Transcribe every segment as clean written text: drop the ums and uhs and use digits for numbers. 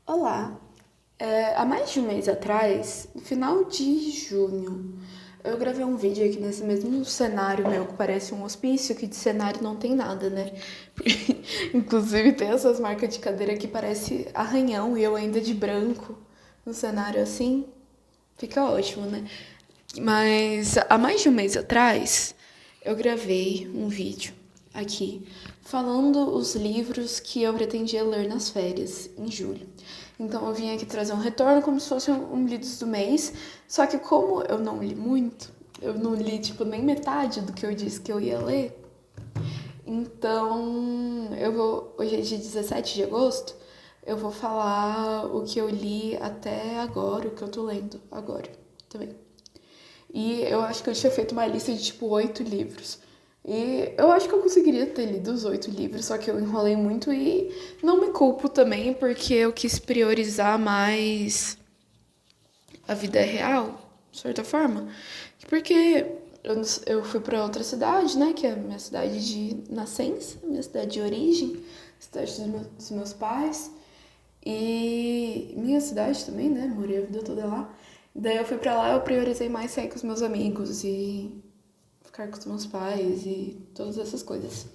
Olá! Há mais de um mês atrás, no final de junho, eu gravei um vídeo aqui nesse mesmo cenário meu, que parece um hospício, que de cenário não tem nada, né? Inclusive tem essas marcas de cadeira que parece arranhão e eu ainda de branco no cenário assim. Fica ótimo, né? Mas há mais de um mês atrás, eu gravei um vídeo aqui falando os livros que eu pretendia ler nas férias, em julho. Então eu vim aqui trazer um retorno como se fosse um lidos do mês, só que como eu não li muito, eu não li tipo nem metade do que eu disse que eu ia ler, então hoje é dia 17 de agosto, eu vou falar o que eu li até agora, o que eu tô lendo agora também. E eu acho que eu tinha feito uma lista de tipo 8 livros. E eu acho que eu conseguiria ter lido os 8 livros, só que eu enrolei muito e não me culpo também, porque eu quis priorizar mais a vida real, de certa forma. Porque eu fui pra outra cidade, né, que é a minha cidade de nascença, minha cidade de origem, cidade dos meus pais. E minha cidade também, né, morei a vida toda lá. Daí eu fui pra lá, eu priorizei mais sair com os meus amigos e ficar com os meus pais e todas essas coisas.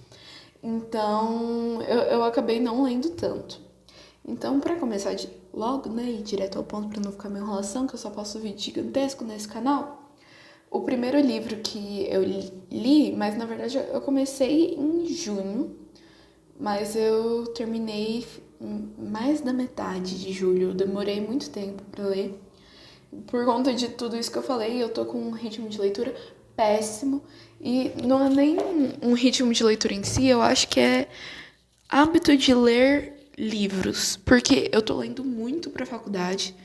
Então, eu acabei não lendo tanto. Então, pra começar logo, né, ir direto ao ponto pra não ficar uma enrolação, que eu só posto vídeo gigantesco nesse canal, o primeiro livro que eu li, mas na verdade eu comecei em junho, mas eu terminei mais da metade de julho. Eu demorei muito tempo pra ler. Por conta de tudo isso que eu falei, eu tô com um ritmo de leitura péssimo. E não é nem um ritmo de leitura em si, eu acho que é hábito de ler livros. Porque eu tô lendo muito pra faculdade.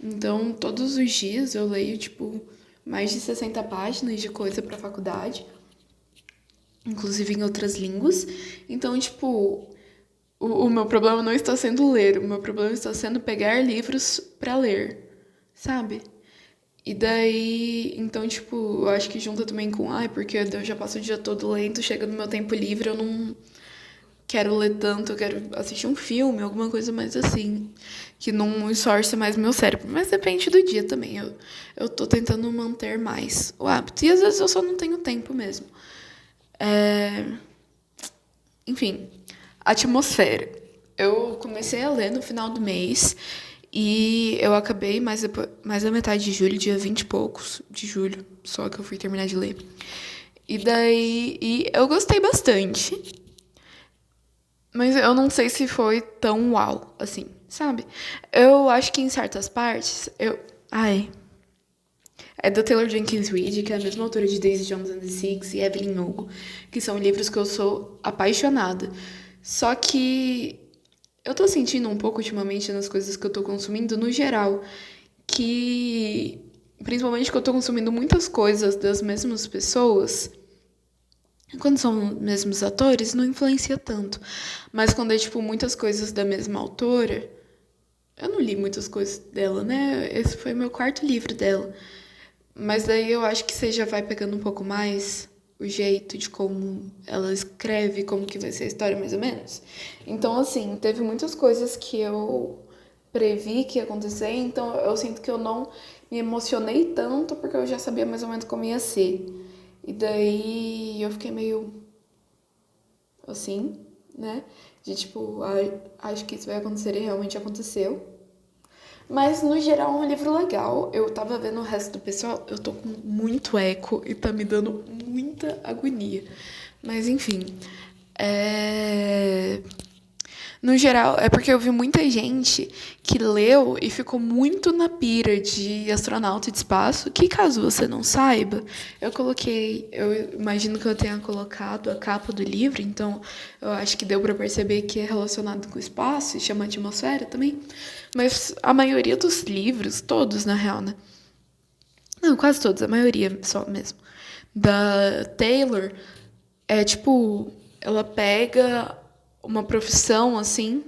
Então, todos os dias eu leio, tipo, mais de 60 páginas de coisa pra faculdade. Inclusive em outras línguas. Então, tipo, o meu problema não está sendo ler. O meu problema está sendo pegar livros pra ler, sabe? E daí, então, tipo, eu acho que junta também com, ai, porque eu já passo o dia todo lendo, chega no meu tempo livre, eu não quero ler tanto, eu quero assistir um filme, alguma coisa mais assim, que não esforce mais meu cérebro. Mas depende do dia também, eu tô tentando manter mais o hábito. E às vezes eu só não tenho tempo mesmo. É... Enfim, atmosfera. Eu comecei a ler no final do mês e eu acabei mais da metade de julho, dia 20 e poucos de julho, só que eu fui terminar de ler. E eu gostei bastante, mas eu não sei se foi tão uau, assim, sabe? Eu acho que em certas partes, Ai, é da Taylor Jenkins Reid, que é a mesma autora de Daisy Jones and the Six e Evelyn Hugo, que são livros que eu sou apaixonada. Só que eu tô sentindo um pouco ultimamente nas coisas que eu tô consumindo, no geral, que principalmente que eu tô consumindo muitas coisas das mesmas pessoas, quando são os mesmos atores, não influencia tanto. Mas quando é, tipo, muitas coisas da mesma autora, eu não li muitas coisas dela, né? Esse foi meu quarto livro dela. Mas daí eu acho que você já vai pegando um pouco mais o jeito de como ela escreve, como que vai ser a história, mais ou menos. Então, assim, teve muitas coisas que eu previ que ia acontecer, então eu sinto que eu não me emocionei tanto porque eu já sabia mais ou menos como ia ser. E daí eu fiquei meio assim, né? De tipo, acho que isso vai acontecer e realmente aconteceu. Mas, no geral, é um livro legal. Eu tava vendo o resto do pessoal, eu tô com muito eco e tá me dando muita agonia. Mas, enfim. É... No geral, é porque eu vi muita gente que leu e ficou muito na pira de astronauta de espaço, que caso você não saiba, eu imagino que eu tenha colocado a capa do livro, então eu acho que deu para perceber que é relacionado com o espaço e chama atmosfera também. Mas a maioria dos livros, todos na real, né? Não, quase todos, a maioria só mesmo. Da Taylor, é tipo, ela pega uma profissão assim,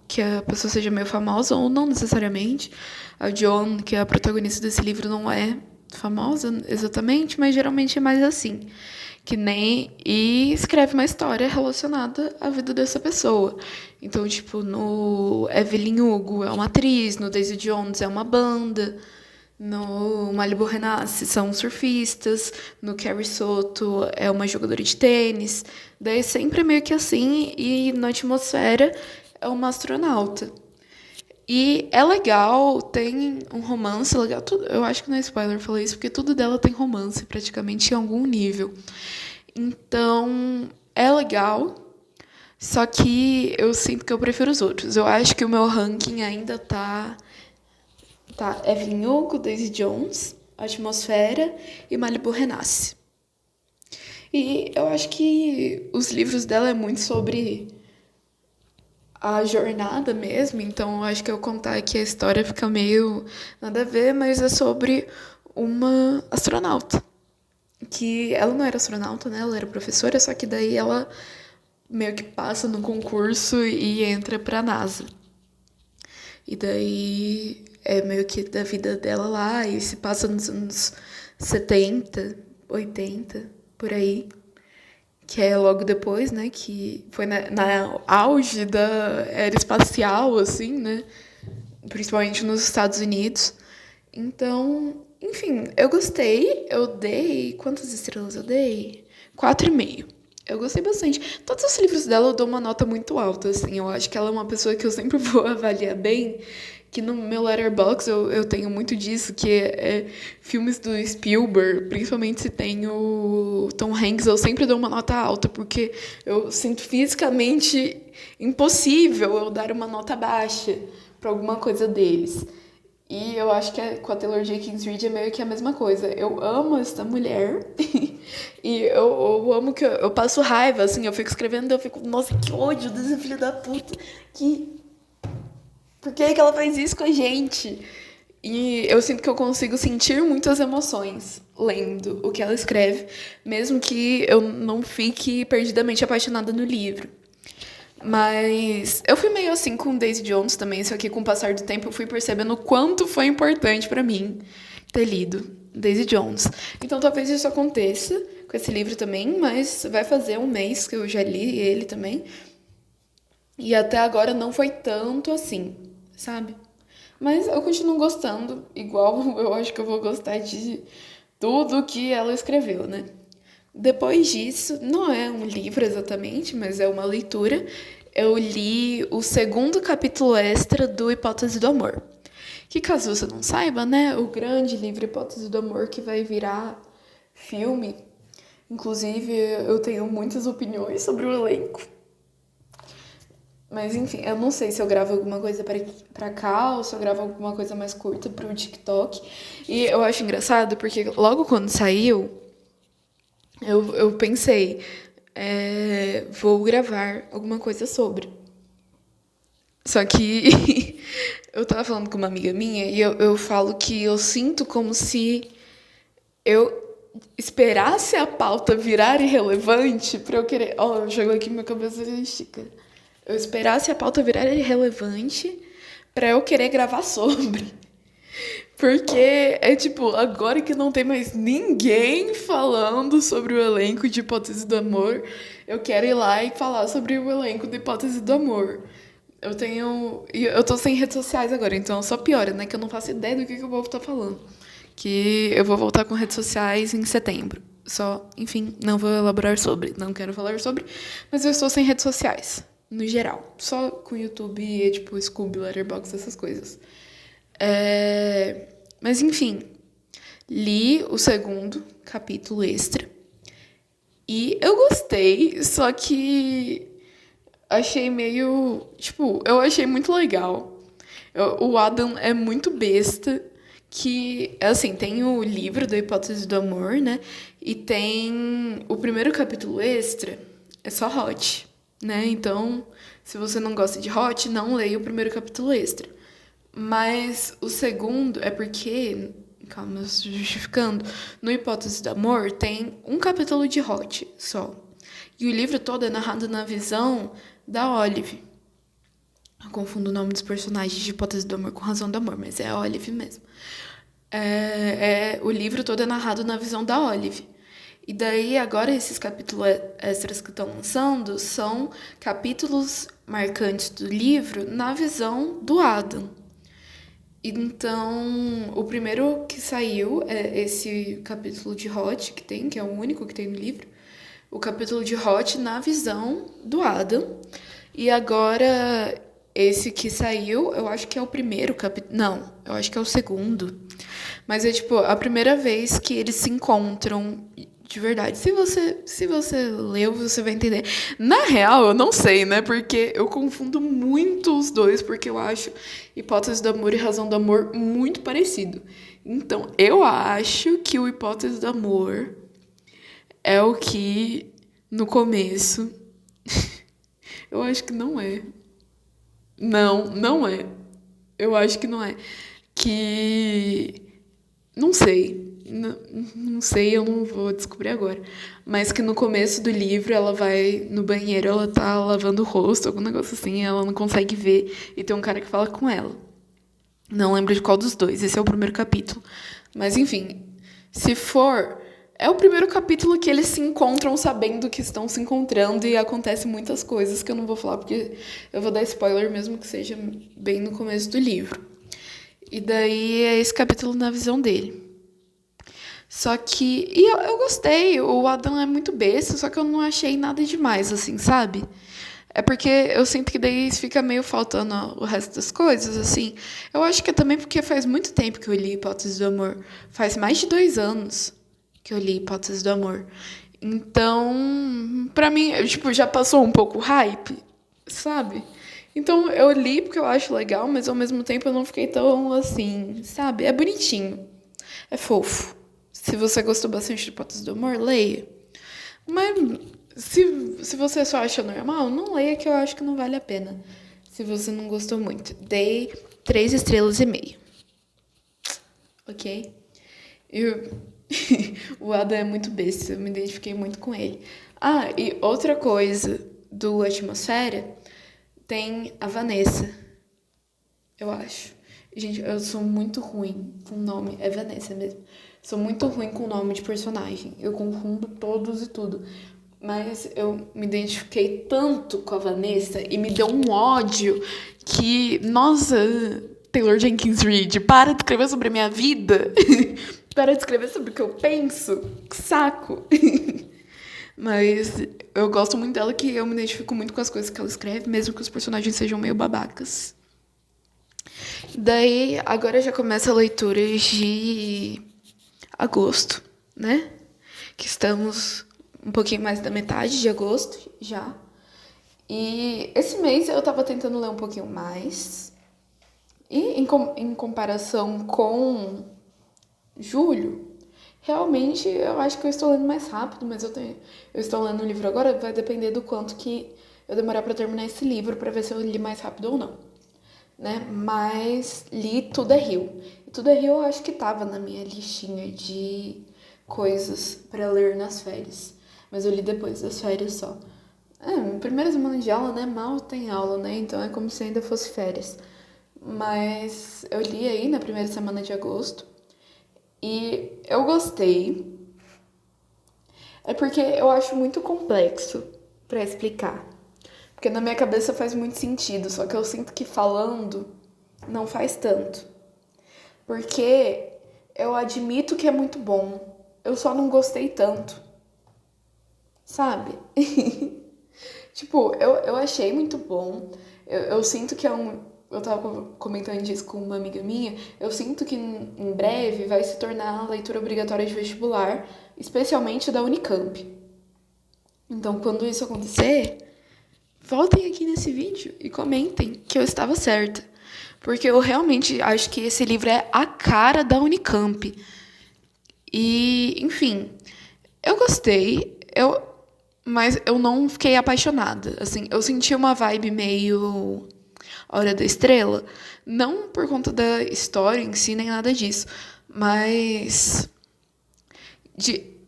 que a pessoa seja meio famosa, ou não necessariamente. A Joan, que é a protagonista desse livro, não é famosa exatamente, mas geralmente é mais assim. E escreve uma história relacionada à vida dessa pessoa. Então, tipo, no Evelyn Hugo é uma atriz, no Daisy Jones é uma banda, no Malibu Renasce são surfistas, no Carrie Soto é uma jogadora de tênis. Daí sempre é meio que assim, e na Atmosfera é uma astronauta. E é legal, tem um romance legal. Eu acho que não é spoiler falar isso, porque tudo dela tem romance, praticamente em algum nível. Então, é legal, só que eu sinto que eu prefiro os outros. Eu acho que o meu ranking ainda tá Evelyn Hugo, Daisy Jones, Atmosfera e Malibu Renasce. E eu acho que os livros dela é muito sobre a jornada mesmo, então eu acho que eu contar aqui a história fica meio nada a ver, mas é sobre uma astronauta. Que ela não era astronauta, né? Ela era professora, só que daí ela meio que passa no concurso e entra pra NASA. E daí é meio que da vida dela lá, e se passa nos anos 70, 80, por aí. Que é logo depois, né? Que foi na auge da era espacial, assim, né? Principalmente nos Estados Unidos. Então, enfim, eu gostei. Eu dei... Quantas estrelas eu dei? 4,5. Eu gostei bastante. Todos os livros dela eu dou uma nota muito alta, assim. Eu acho que ela é uma pessoa que eu sempre vou avaliar bem. Que no meu Letterboxd eu tenho muito disso, que é filmes do Spielberg, principalmente se tem o Tom Hanks, eu sempre dou uma nota alta, porque eu sinto fisicamente impossível eu dar uma nota baixa para alguma coisa deles. E eu acho que com a Taylor Jenkins Reid é meio que a mesma coisa. Eu amo essa mulher e eu amo que eu passo raiva, assim, eu fico escrevendo, eu fico, nossa, que ódio desse filho da puta, por que ela faz isso com a gente? E eu sinto que eu consigo sentir muitas emoções lendo o que ela escreve, mesmo que eu não fique perdidamente apaixonada no livro. Mas eu fui meio assim com Daisy Jones também, só que com o passar do tempo eu fui percebendo o quanto foi importante pra mim ter lido Daisy Jones. Então talvez isso aconteça com esse livro também, mas vai fazer um mês que eu já li ele também. E até agora não foi tanto assim, sabe? Mas eu continuo gostando, igual eu acho que eu vou gostar de tudo que ela escreveu, né? Depois disso, não é um livro exatamente, mas é uma leitura. Eu li o segundo capítulo extra do Hipótese do Amor. Que caso você não saiba, né? O grande livro Hipótese do Amor que vai virar filme. Inclusive, eu tenho muitas opiniões sobre o elenco. Mas enfim, eu não sei se eu gravo alguma coisa pra cá ou se eu gravo alguma coisa mais curta pro TikTok. E eu acho engraçado porque logo quando saiu, eu pensei, vou gravar alguma coisa sobre. Só que eu tava falando com uma amiga minha e eu falo que eu sinto como se eu esperasse a pauta virar irrelevante pra eu querer... Ó, eu jogo aqui minha cabeça de xícara. Eu esperasse a pauta virar irrelevante pra eu querer gravar sobre. Porque é tipo, agora que não tem mais ninguém falando sobre o elenco de Hipótese do Amor, eu quero ir lá e falar sobre o elenco de Hipótese do Amor. Eu tô sem redes sociais agora, então só piora, né? Que eu não faço ideia do que o povo tá falando. Que eu vou voltar com redes sociais em setembro. Só, enfim, não vou elaborar sobre, não quero falar sobre, mas eu estou sem redes sociais, no geral. Só com YouTube e, tipo, Scooby, Letterboxd, essas coisas. Mas, enfim, li o segundo capítulo extra. E eu gostei, só que achei meio... Tipo, eu achei muito legal. O Adam é muito besta, que, assim, tem o livro da Hipótese do Amor, né? E tem o primeiro capítulo extra, é só hot, né? Então, se você não gosta de hot, não leia o primeiro capítulo extra. Mas o segundo é porque... Calma, justificando. No Hipótese do Amor tem um capítulo de hot só. E o livro todo é narrado na visão da Olive. Eu confundo o nome dos personagens de Hipótese do Amor com Razão do Amor, mas é a Olive mesmo. O livro todo é narrado na visão da Olive. E daí, agora, esses capítulos extras que estão lançando são capítulos marcantes do livro na visão do Adam. Então, o primeiro que saiu é esse capítulo de Hot que tem, que é o único que tem no livro. O capítulo de Hot na visão do Adam. E agora, esse que saiu, eu acho que é o primeiro capítulo. Não, eu acho que é o segundo. Mas é tipo a primeira vez que eles se encontram de verdade. Se você leu, você vai entender. Na real, eu não sei, né? Porque eu confundo muito os dois, porque eu acho Hipótese do Amor e Razão do Amor muito parecido. Então, eu acho que o Hipótese do Amor é o que, no começo... Eu acho que não é. Não, não é. Eu acho que não é. Que... Não sei. Não sei, eu não vou descobrir agora. Mas que no começo do livro ela vai no banheiro, ela tá lavando o rosto, algum negócio assim, ela não consegue ver e tem um cara que fala com ela. Não lembro de qual dos dois, esse é o primeiro capítulo. Mas enfim, se for. É o primeiro capítulo que eles se encontram sabendo que estão se encontrando e acontecem muitas coisas que eu não vou falar porque eu vou dar spoiler mesmo que seja bem no começo do livro. E daí é esse capítulo na visão dele. Só que... E eu gostei, o Adam é muito besta, só que eu não achei nada demais, assim, sabe? É porque eu sinto que daí fica meio faltando o resto das coisas, assim. Eu acho que é também porque faz muito tempo que eu li Hipótese do Amor. Faz mais de 2 anos que eu li Hipótese do Amor. Então, pra mim, tipo, já passou um pouco o hype, sabe? Então, eu li porque eu acho legal, mas ao mesmo tempo eu não fiquei tão assim, sabe? É bonitinho, é fofo. Se você gostou bastante de Hipótese do Amor, leia. Mas se você só acha normal, não leia, que eu acho que não vale a pena. Se você não gostou muito. Dei 3 estrelas e meia. Ok? O Adam é muito besta, eu me identifiquei muito com ele. Ah, e outra coisa do Atmosfera, tem a Vanessa, eu acho. Gente, eu sou muito ruim com nome, é Vanessa mesmo. Sou muito ruim com nome de personagem, eu confundo todos e tudo. Mas eu me identifiquei tanto com a Vanessa e me deu um ódio que, nossa, Taylor Jenkins Reid, para de escrever sobre a minha vida. Para de escrever sobre o que eu penso. Que saco. Mas eu gosto muito dela, que eu me identifico muito com as coisas que ela escreve, mesmo que os personagens sejam meio babacas. Daí, agora já começa a leitura de agosto, né? Que estamos um pouquinho mais da metade de agosto já. E esse mês eu tava tentando ler um pouquinho mais. E em comparação com julho, realmente eu acho que eu estou lendo mais rápido, mas eu estou lendo o livro agora, vai depender do quanto que eu demorar para terminar esse livro, para ver se eu li mais rápido ou não, né? Mas li Tudo é Rio. E Tudo é Rio eu acho que tava na minha listinha de coisas para ler nas férias, mas eu li depois das férias só. Primeira semana de aula, né? Mal tem aula, né? Então é como se ainda fosse férias. Mas eu li aí na primeira semana de agosto. E eu gostei. É porque eu acho muito complexo pra explicar. Porque na minha cabeça faz muito sentido, só que eu sinto que falando não faz tanto. Porque eu admito que é muito bom. Eu só não gostei tanto. Sabe? Tipo, eu achei muito bom. Eu sinto que é um. Eu tava comentando isso com uma amiga minha. Eu sinto que em breve vai se tornar a leitura obrigatória de vestibular, especialmente da Unicamp. Então, quando isso acontecer, voltem aqui nesse vídeo e comentem que eu estava certa. Porque eu realmente acho que esse livro é a cara da Unicamp. E, enfim, eu gostei. Mas eu não fiquei apaixonada. Assim, eu senti uma vibe meio Hora da Estrela. Não por conta da história em si, nem nada disso. Mas...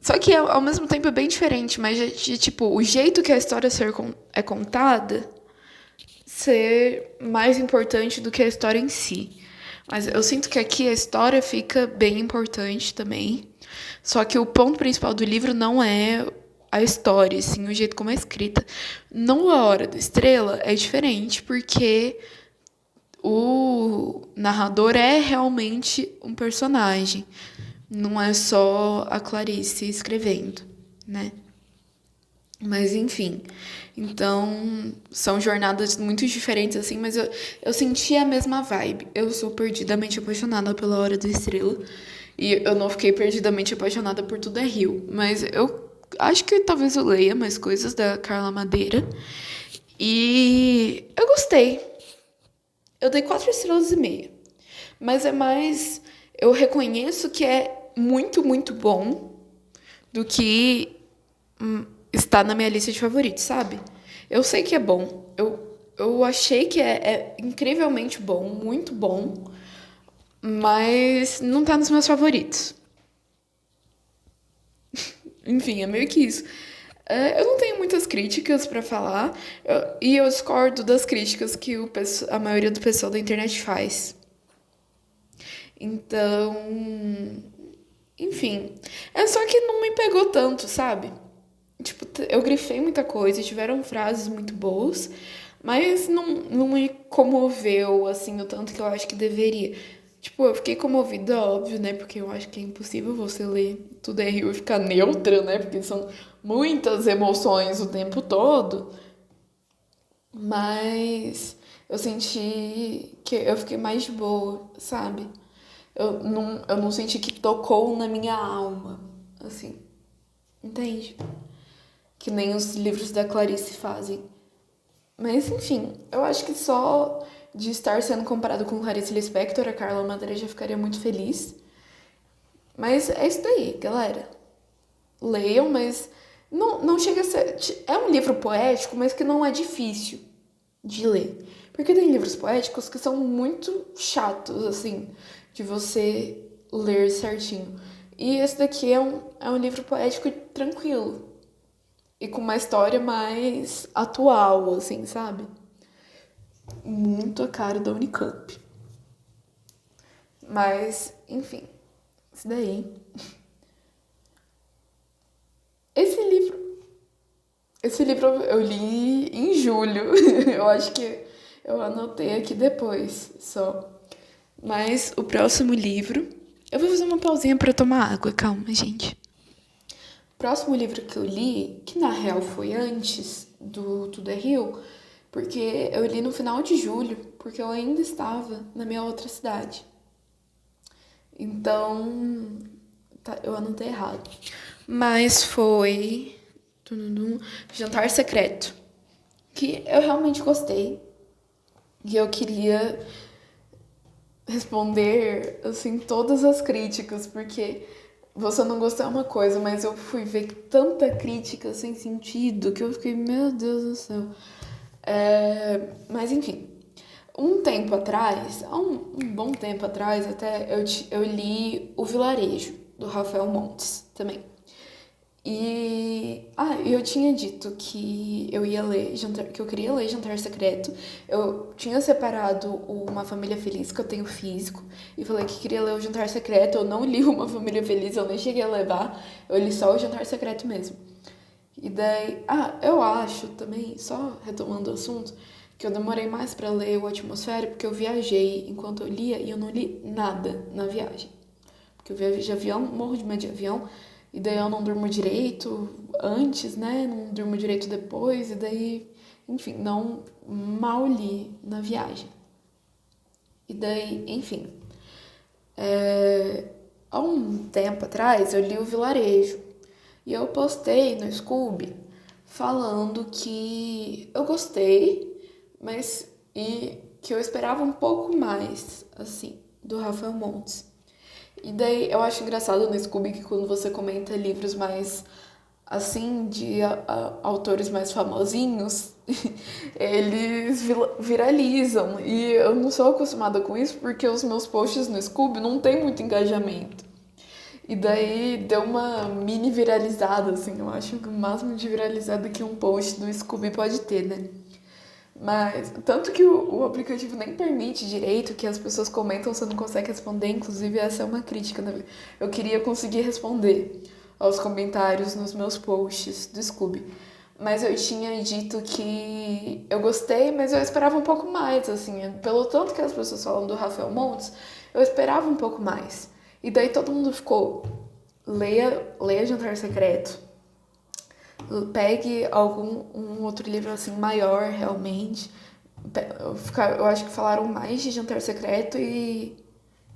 Só que ao mesmo tempo é bem diferente. Mas tipo, o jeito que a história é contada ser mais importante do que a história em si. Mas eu sinto que aqui a história fica bem importante também. Só que o ponto principal do livro não é a história, assim, o jeito como é escrita. No A Hora da Estrela é diferente, porque o narrador é realmente um personagem. Não é só a Clarice escrevendo, né? Mas enfim. Então, são jornadas muito diferentes, assim, mas eu senti a mesma vibe. Eu sou perdidamente apaixonada pela Hora da Estrela. E eu não fiquei perdidamente apaixonada por Tudo é Rio. Mas eu acho que talvez eu leia mais coisas da Carla Madeira. E eu gostei. Eu dei 4,5 estrelas. Mas é mais. Eu reconheço que é muito, muito bom do que está na minha lista de favoritos, sabe? Eu sei que é bom. Eu achei que é incrivelmente bom, muito bom. Mas não tá nos meus favoritos. Enfim, é meio que isso. Eu não tenho muitas críticas pra falar. E eu discordo das críticas que a maioria do pessoal da internet faz. Então, enfim. É só que não me pegou tanto, sabe? Tipo, eu grifei muita coisa, tiveram frases muito boas, mas não me comoveu, assim, o tanto que eu acho que deveria. Tipo, eu fiquei comovida, óbvio, né? Porque eu acho que é impossível você ler Tudo é Rio e ficar neutra, né? Porque são muitas emoções o tempo todo. Mas eu senti que eu fiquei mais de boa, sabe? Eu não senti que tocou na minha alma, assim, entende? Que nem os livros da Clarice fazem. Mas, enfim, eu acho que só de estar sendo comparado com Clarice Lispector, a Carla Madeira já ficaria muito feliz. Mas é isso daí, galera. Leiam, mas não chega a ser... É um livro poético, mas que não é difícil de ler. Porque tem livros poéticos que são muito chatos, assim, de você ler certinho. E esse daqui é um livro poético tranquilo. E com uma história mais atual, assim, sabe? Muito a cara da Unicamp. Mas, enfim, isso daí. Esse livro. Esse livro eu li em julho. Eu acho que eu anotei aqui depois, só. Mas o próximo livro. Eu vou fazer uma pausinha pra tomar água, calma, gente. O próximo livro que eu li, que na real foi antes do Tudo é Rio, porque eu li no final de julho, porque eu ainda estava na minha outra cidade. Então, eu anotei errado. Mas foi Jantar Secreto, que eu realmente gostei. E eu queria responder, assim, todas as críticas, porque você não gostou é uma coisa, mas eu fui ver tanta crítica sem sentido que eu fiquei, meu Deus do céu. Mas enfim, um tempo atrás, há um bom tempo atrás, até eu li O Vilarejo, do Rafael Montes, também. E eu tinha dito que eu ia ler que eu queria ler Jantar Secreto. Eu tinha separado o Uma Família Feliz, que eu tenho físico, e falei que queria ler o Jantar Secreto. Eu não li Uma Família Feliz, eu nem cheguei a levar. Eu li só o Jantar Secreto mesmo. E daí, eu acho também, só retomando o assunto, que eu demorei mais pra ler o Atmosfera porque eu viajei enquanto eu lia e eu não li nada na viagem. Porque eu viajei de avião, morro de medo de avião, e daí eu não durmo direito antes, né? Não durmo direito depois, e daí, enfim, não mal li na viagem. E daí, enfim, há um tempo atrás eu li O Vilarejo e eu postei no Scooby falando que eu gostei, mas e que eu esperava um pouco mais, assim, do Rafael Montes. E daí eu acho engraçado no Scooby que quando você comenta livros mais assim, de autores mais famosinhos, eles viralizam. E eu não sou acostumada com isso porque os meus posts no Scooby não tem muito engajamento. E daí deu uma mini viralizada, assim, eu acho que o máximo de viralizada que um post do Scooby pode ter, né? Mas, tanto que o aplicativo nem permite direito que as pessoas comentam, você não consegue responder. Inclusive, essa é uma crítica, né? Eu queria conseguir responder aos comentários nos meus posts do Scooby. Mas eu tinha dito que eu gostei, mas eu esperava um pouco mais, assim. Pelo tanto que as pessoas falam do Rafael Montes, eu esperava um pouco mais. E daí todo mundo ficou, leia Jantar Secreto. Pegue um outro livro assim maior, realmente. Eu acho que falaram mais de Jantar Secreto e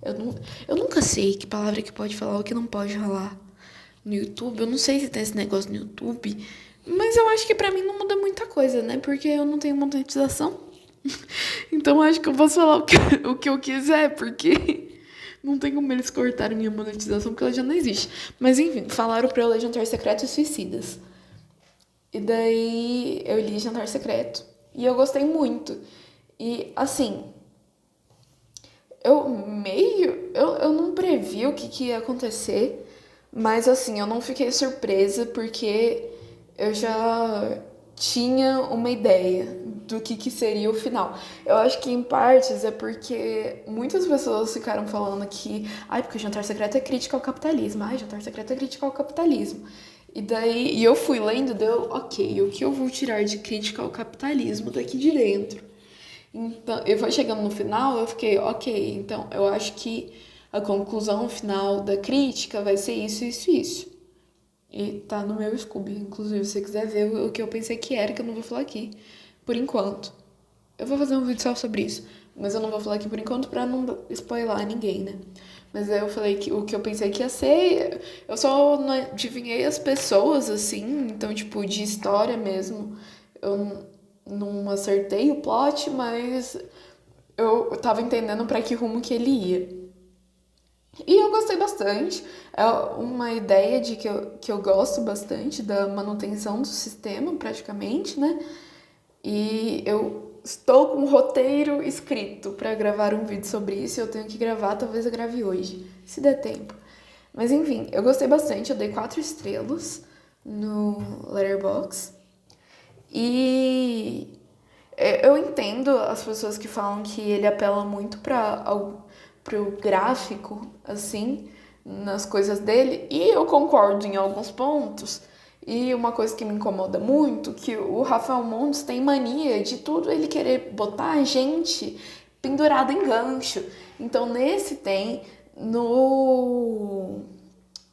eu nunca sei que palavra que pode falar ou que não pode falar no YouTube. Eu não sei se tem esse negócio no YouTube, mas eu acho que pra mim não muda muita coisa, né? Porque eu não tenho monetização. Então eu acho que eu posso falar o que eu quiser, porque não tem como eles cortarem minha monetização, porque ela já não existe. Mas enfim, falaram pra eu ler Jantar Secreto e Suicidas. E daí eu li Jantar Secreto. E eu gostei muito. E assim, eu não previ o que ia acontecer. Mas assim, eu não fiquei surpresa porque eu já tinha uma ideia do que seria o final. Eu acho que em partes é porque muitas pessoas ficaram falando que, ai, porque o Jantar Secreto é crítica ao capitalismo. Ai, Jantar Secreto é crítica ao capitalismo. E eu fui lendo, deu, ok, o que eu vou tirar de crítica ao capitalismo daqui de dentro? Então, eu vou chegando no final, eu fiquei, ok, então eu acho que a conclusão final da crítica vai ser isso, isso, isso. E tá no meu Scooby, inclusive, se você quiser ver o que eu pensei que era, que eu não vou falar aqui, por enquanto. Eu vou fazer um vídeo só sobre isso, mas eu não vou falar aqui por enquanto pra não spoiler ninguém, né? Mas aí eu falei que o que eu pensei que ia ser, eu só não adivinhei as pessoas, assim, então, tipo, de história mesmo. Eu não acertei o plot, mas eu tava entendendo pra que rumo que ele ia. E eu gostei bastante. É uma ideia de que eu gosto bastante da manutenção do sistema, praticamente, né? E eu estou com um roteiro escrito para gravar um vídeo sobre isso. Eu tenho que gravar, talvez eu grave hoje, se der tempo. Mas enfim, eu gostei bastante. Eu dei 4 estrelas no Letterboxd. E eu entendo as pessoas que falam que ele apela muito pro gráfico, assim, nas coisas dele, e eu concordo em alguns pontos. E uma coisa que me incomoda muito, que o Rafael Montes tem mania de tudo ele querer botar a gente pendurado em gancho. Então nesse tem, no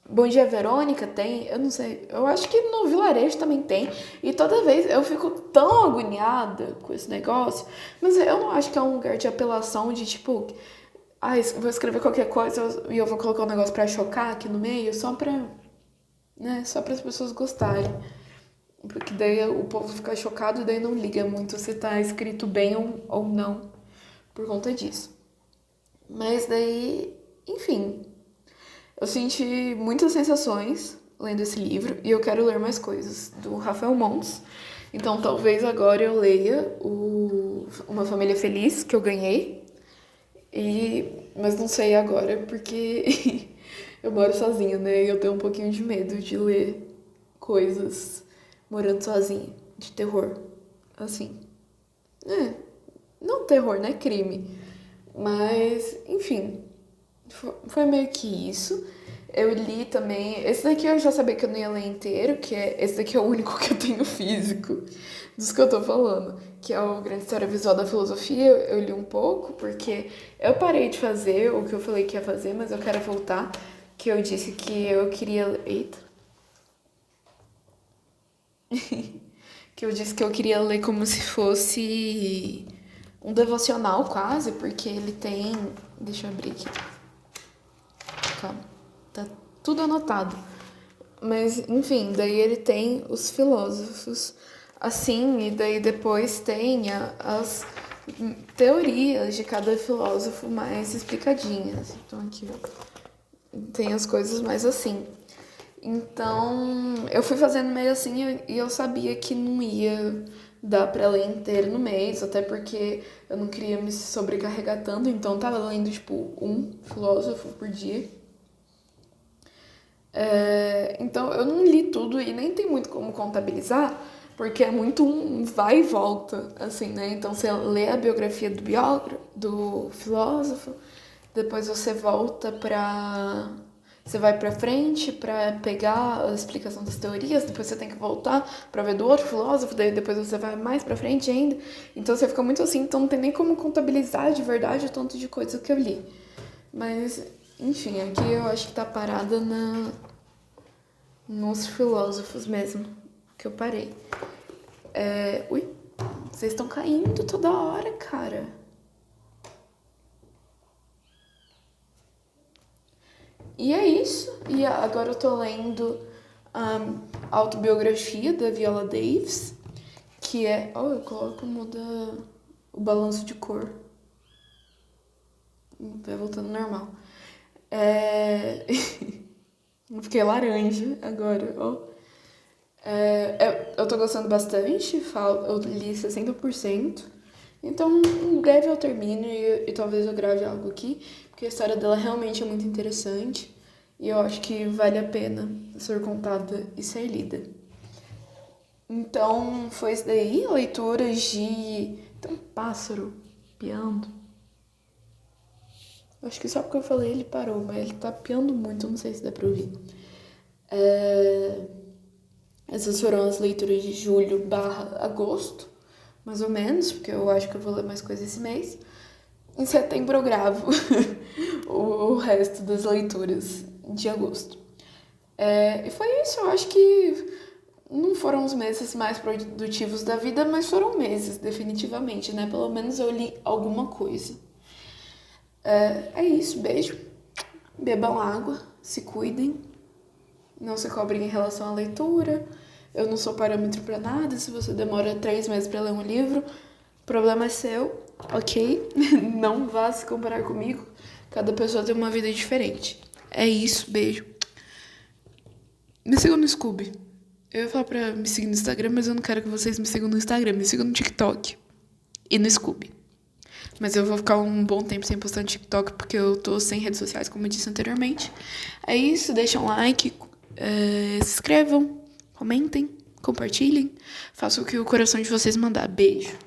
Bom Dia Verônica tem, eu não sei, eu acho que no Vilarejo também tem. E toda vez eu fico tão agoniada com esse negócio, mas eu não acho que é um lugar de apelação de tipo, ah, vou escrever qualquer coisa e eu vou colocar um negócio pra chocar aqui no meio, só pra, né, só para as pessoas gostarem. Porque daí o povo fica chocado e daí não liga muito se tá escrito bem ou não por conta disso. Mas daí, enfim, eu senti muitas sensações lendo esse livro e eu quero ler mais coisas do Rafael Montes. Então talvez agora eu leia Uma Família Feliz, que eu ganhei. Mas não sei agora, porque eu moro sozinha, né? E eu tenho um pouquinho de medo de ler coisas morando sozinha, de terror. Assim. Não terror, né? Crime. Mas, enfim, foi meio que isso. Eu li também. Esse daqui eu já sabia que eu não ia ler inteiro, esse daqui é o único que eu tenho físico dos que eu tô falando, que é o Grande História Visual da Filosofia. Eu li um pouco, porque eu parei de fazer o que eu falei que ia fazer, mas eu quero voltar. Que eu disse que eu queria. Eita! Que eu disse que eu queria ler como se fosse um devocional quase, porque ele tem. Deixa eu abrir aqui. Calma. Tá tudo anotado. Mas, enfim, daí ele tem os filósofos assim, e daí depois tem as teorias de cada filósofo mais explicadinhas. Então aqui, ó, tem as coisas mais assim. Então, eu fui fazendo meio assim e eu sabia que não ia dar pra ler inteiro no mês, até porque eu não queria me sobrecarregar tanto, então eu tava lendo, tipo, um filósofo por dia. Então, eu não li tudo e nem tem muito como contabilizar, porque é muito um vai e volta, assim, né? Então você lê a biografia do filósofo, depois você volta pra... Você vai pra frente pra pegar a explicação das teorias, depois você tem que voltar pra ver do outro filósofo, daí depois você vai mais pra frente ainda. Então você fica muito assim, então não tem nem como contabilizar de verdade o tanto de coisa que eu li. Mas, enfim, aqui eu acho que tá parada nos filósofos mesmo, que eu parei. Ui, vocês estão caindo toda hora, cara. E é isso. E agora eu tô lendo a autobiografia da Viola Davis, que é... Oh, eu coloco, muda o balanço de cor. Vai voltando normal. Eu fiquei laranja agora, ó. Eu tô gostando bastante, eu li 60%. Então, em breve eu termino e talvez eu grave algo aqui, porque a história dela realmente é muito interessante e eu acho que vale a pena ser contada e ser lida. Então, foi isso daí, leituras de... Tem um pássaro piando. Acho que só porque eu falei ele parou, mas ele tá piando muito, não sei se dá pra ouvir. Essas foram as leituras de julho/agosto, mais ou menos, porque eu acho que eu vou ler mais coisas esse mês. Em setembro eu gravo o resto das leituras de agosto. E foi isso, eu acho que não foram os meses mais produtivos da vida, mas foram meses, definitivamente, né? Pelo menos eu li alguma coisa. É isso, beijo. Bebam água, se cuidem. Não se cobrem em relação à leitura. Eu não sou parâmetro pra nada. Se você demora 3 meses pra ler um livro, o problema é seu, ok? Não vá se comparar comigo. Cada pessoa tem uma vida diferente. É isso, beijo. Me sigam no Scooby. Eu ia falar pra me seguir no Instagram, mas eu não quero que vocês me sigam no Instagram. Me sigam no TikTok e no Scooby. Mas eu vou ficar um bom tempo sem postar no TikTok, porque eu tô sem redes sociais, como eu disse anteriormente. É isso, deixem um like, se inscrevam, comentem, compartilhem. Façam o que o coração de vocês mandar. Beijo.